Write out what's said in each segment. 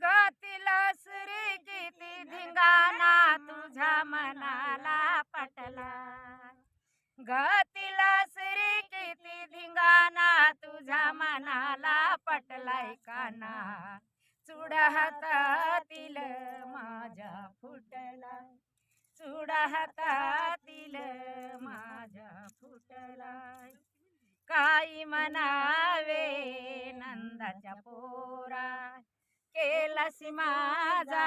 गातील श्री किती धिंगाणा तुझ्या मनाला पटला, गातील श्री किती धिंगाणा तुझ्या मनाला पटलाय काना, चूड हातातील माझ्या फुटला, चूड हातातील माझ्या फुटलाय, काही म्हणावे नंदाच्या पोरा, केलासी माझा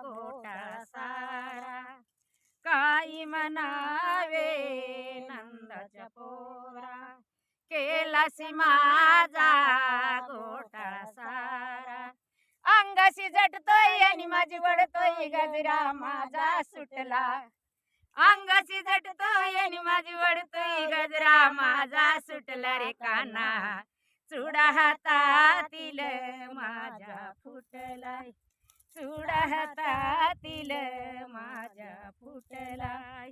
गोटा सारा, काही म्हणावे नंदाच्या पोरा, केलासी माझा गोटा सारा, अंगाशी झटतोय आणि माझी वडतोय गजरा माझा सुटला, अंगाशी झटतोय आणि माझी वडतोय गजरा माझा सुटला रे काना, चूडा हातातील माझ्या फुटलाय, चूडा हातातील माझ्या फुटलाय,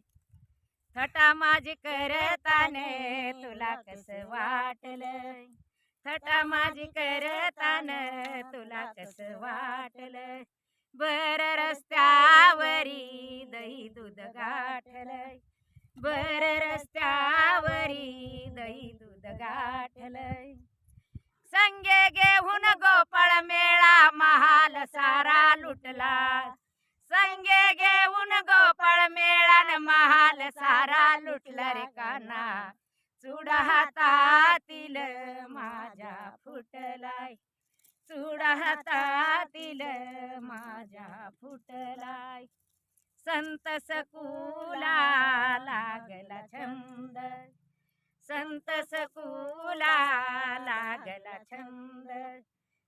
थटा माझी करताने तुला कसं वाटलंय, थटा माझी करताने तुला कसं वाटलंय, बर रस्त्यावरी दही दूध गाठलंय, बर रस्त्यावरी दही दूध गाठलंय, संगे घेऊन गोपाळ मेळा महाल सारा लुटला, संगे घेऊन गोपाळ मेळा महाल सारा लुटला रे काना, चूड हातातील माझ्या फुटलाय, चूड हातातील माझ्या फुटलाय, संत सकुला लागला छंद, संत सकुला लागला छंद,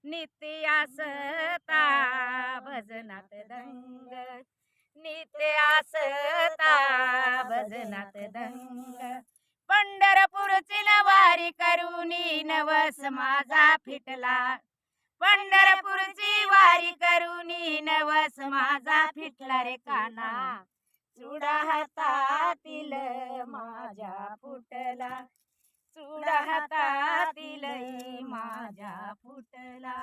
नित्य असता भजनात दंग, नित्य असता भजनात दंग, पंढरपूरची वारी करूनी नवस माझा फिटला, पंढरपूरची वारी करूनी नवस माझा फिटला रे काना, चूड हातातील माझ्या फुटला, चूड हातातील माझ्या फुटला.